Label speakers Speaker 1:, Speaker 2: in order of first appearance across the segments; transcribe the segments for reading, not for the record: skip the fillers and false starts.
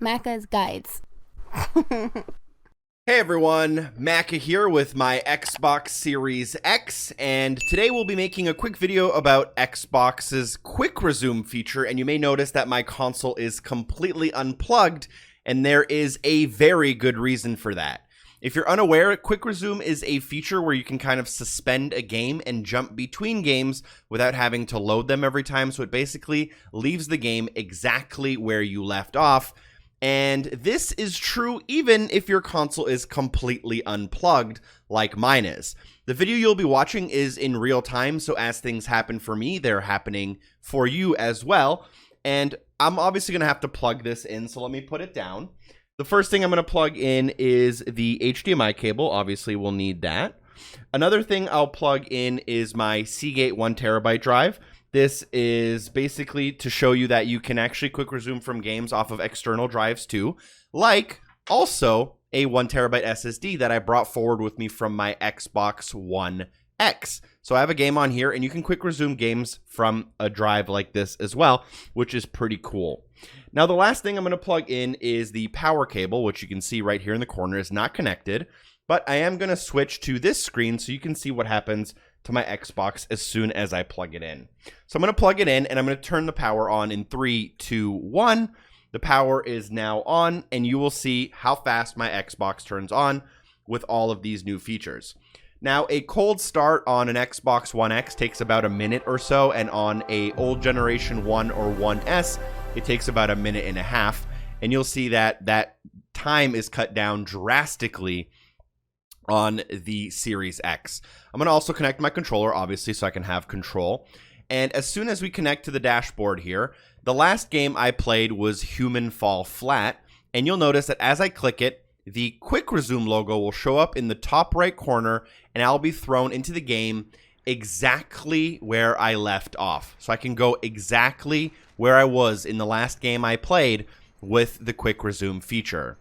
Speaker 1: Macca's Guides.
Speaker 2: Hey everyone, Macca here with my Xbox Series X, and today we'll be making a quick video about Xbox's Quick Resume feature, and you may notice that my console is completely unplugged, and there is a very good reason for that. If you're unaware, Quick Resume is a feature where you can kind of suspend a game and jump between games without having to load them every time, so it basically leaves the game exactly where you left off. And this is true even if your console is completely unplugged, like mine is. The video you'll be watching is in real time, so as things happen for me, they're happening for you as well. And I'm obviously going to have to plug this in, so let me put it down. The first thing I'm going to plug in is the HDMI cable. Obviously, we'll need that. Another thing I'll plug in is my Seagate 1TB drive. This is basically to show you that you can actually quick resume from games off of external drives too, like also a 1TB SSD that I brought forward with me from my Xbox One X. So I have a game on here and you can quick resume games from a drive like this as well, which is pretty cool. Now the last thing I'm going to plug in is the power cable, which you can see right here in the corner is not connected, but I am going to switch to this screen so you can see what happens to my Xbox as soon as I plug it in. So I'm going to plug it in and I'm going to turn the power on in 3, 2, 1. The power is now on and you will see how fast my Xbox turns on with all of these new features. Now a cold start on an Xbox One X takes about a minute or so, and on a old generation 1 or 1S it takes about a minute and a half, and you'll see that that time is cut down drastically on the Series X. I'm going to also connect my controller, obviously, so I can have control. And as soon as we connect to the dashboard here, the last game I played was Human Fall Flat. And you'll notice that as I click it, the Quick Resume logo will show up in the top right corner, and I'll be thrown into the game exactly where I left off. So I can go exactly where I was in the last game I played with the Quick Resume feature.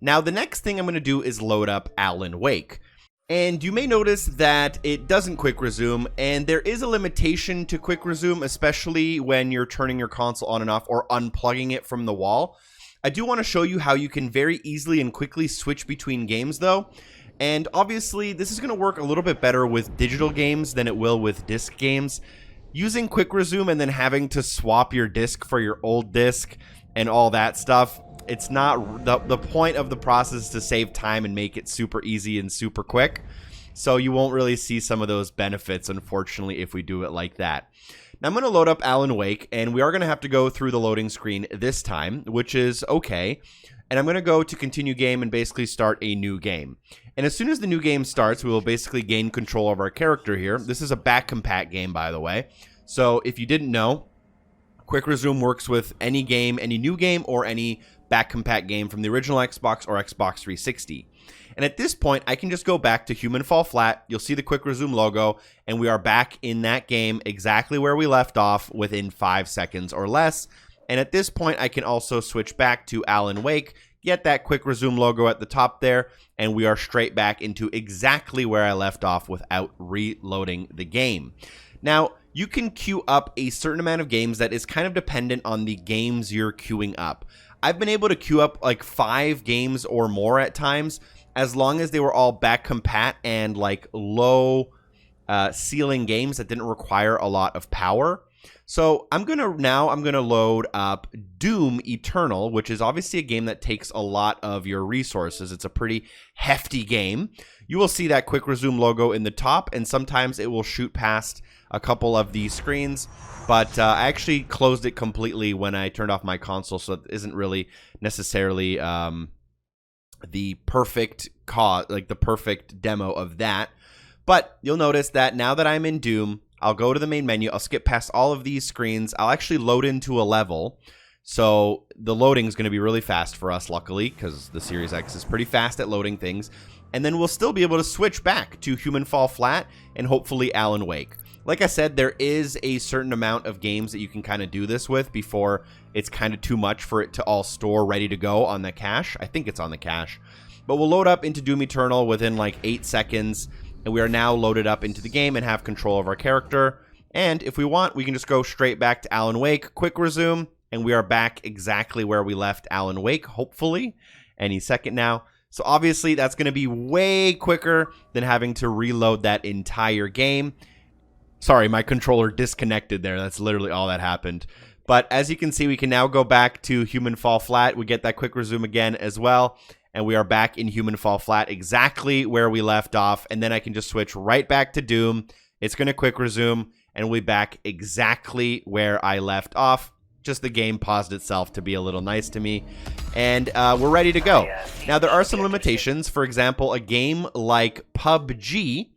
Speaker 2: Now, the next thing I'm going to do is load up Alan Wake. And you may notice that it doesn't quick resume, and there is a limitation to quick resume, especially when you're turning your console on and off or unplugging it from the wall. I do want to show you how you can very easily and quickly switch between games, though. And obviously, this is going to work a little bit better with digital games than it will with disc games. Using quick resume and then having to swap your disc for your old disc and all that stuff, it's not the point of the process is to save time and make it super easy and super quick. So you won't really see some of those benefits, unfortunately, if we do it like that. Now I'm going to load up Alan Wake, and we are going to have to go through the loading screen this time, which is okay. And I'm going to go to continue game and basically start a new game. And as soon as the new game starts, we will basically gain control of our character here. This is a back compat game, by the way. So if you didn't know, Quick Resume works with any game, any new game, or any back compat game from the original Xbox or Xbox 360. And at this point, I can just go back to Human Fall Flat. You'll see the Quick Resume logo, and we are back in that game exactly where we left off within 5 seconds or less. And at this point, I can also switch back to Alan Wake, get that Quick Resume logo at the top there, and we are straight back into exactly where I left off without reloading the game. Now, you can queue up a certain amount of games that is kind of dependent on the games you're queuing up. I've been able to queue up like 5 games or more at times, as long as they were all back compat and like low ceiling games that didn't require a lot of power. So I'm gonna load up Doom Eternal, which is obviously a game that takes a lot of your resources. It's a pretty hefty game. You will see that Quick Resume logo in the top, and sometimes it will shoot past a couple of these screens, but I actually closed it completely when I turned off my console, so it isn't really necessarily the perfect the perfect demo of that. But you'll notice that now that I'm in Doom, I'll go to the main menu, I'll skip past all of these screens, I'll actually load into a level. So the loading is going to be really fast for us, luckily, because the Series X is pretty fast at loading things. And then we'll still be able to switch back to Human Fall Flat and hopefully Alan Wake. Like I said, there is a certain amount of games that you can kind of do this with before it's kind of too much for it to all store ready to go on the cache. I think it's on the cache. But we'll load up into Doom Eternal within like 8 seconds, and we are now loaded up into the game and have control of our character. And if we want, we can just go straight back to Alan Wake, Quick Resume, and we are back exactly where we left Alan Wake, hopefully, any second now. So obviously that's going to be way quicker than having to reload that entire game. Sorry, my controller disconnected there. That's literally all that happened. But as you can see, we can now go back to Human Fall Flat. We get that quick resume again as well. And we are back in Human Fall Flat exactly where we left off. And then I can just switch right back to Doom. It's going to quick resume. And we'll be back exactly where I left off. Just the game paused itself to be a little nice to me. And we're ready to go. Now, there are some limitations. For example, a game like PUBG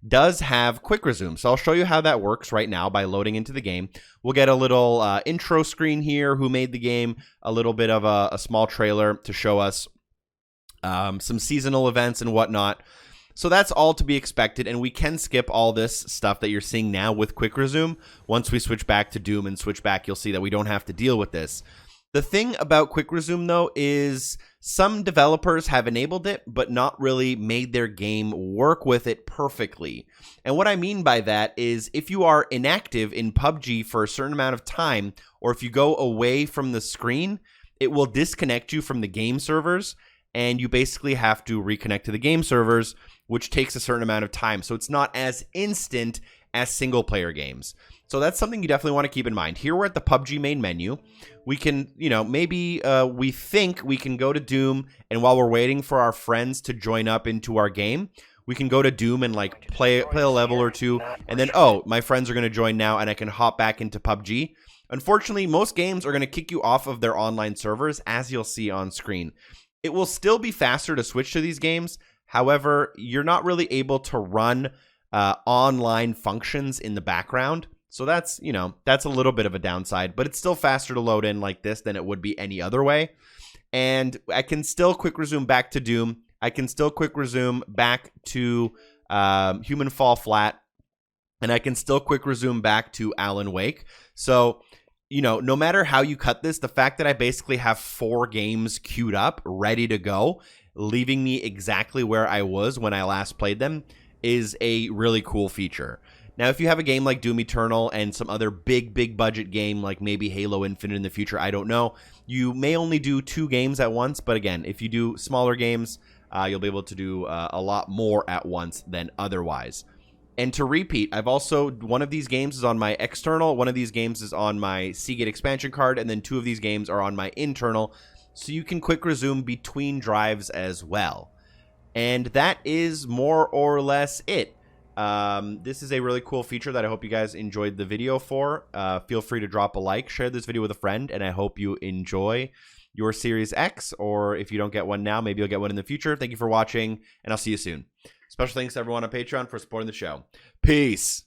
Speaker 2: does have quick resume. So I'll show you how that works right now by loading into the game. We'll get a little intro screen here, who made the game, a little bit of a small trailer to show us some seasonal events and whatnot. So that's all to be expected, and we can skip all this stuff that you're seeing now with quick resume. Once we switch back to Doom and switch back, you'll see that we don't have to deal with this. The thing about quick resume, though, is some developers have enabled it, but not really made their game work with it perfectly. And what I mean by that is if you are inactive in PUBG for a certain amount of time, or if you go away from the screen, it will disconnect you from the game servers, and you basically have to reconnect to the game servers, which takes a certain amount of time. So it's not as instant as single-player games. So that's something you definitely want to keep in mind. Here we're at the PUBG main menu. We can, maybe we think we can go to Doom, and while we're waiting for our friends to join up into our game, we can go to Doom and like play a level or two, and then, oh, my friends are going to join now, and I can hop back into PUBG. Unfortunately, most games are going to kick you off of their online servers, as you'll see on screen. It will still be faster to switch to these games. However, you're not really able to run online functions in the background. So that's, that's a little bit of a downside, but it's still faster to load in like this than it would be any other way. And I can still quick resume back to Doom. I can still quick resume back to Human Fall Flat. And I can still quick resume back to Alan Wake. So, no matter how you cut this, the fact that I basically have 4 games queued up, ready to go, leaving me exactly where I was when I last played them, is a really cool feature. Now, if you have a game like Doom Eternal and some other big budget game like maybe Halo Infinite in the future, I don't know, you may only do 2 games at once. But again, if you do smaller games, you'll be able to do a lot more at once than otherwise. And to repeat, one of these games is on my external, one of these games is on my Seagate expansion card, and then 2 of these games are on my internal. So you can quick resume between drives as well. And that is more or less it. This is a really cool feature that I hope you guys enjoyed the video for. Feel free to drop a like, share this video with a friend, and I hope you enjoy your Series X, or if you don't get one now, maybe you'll get one in the future. Thank you for watching, and I'll see you soon. Special thanks to everyone on Patreon for supporting the show. Peace.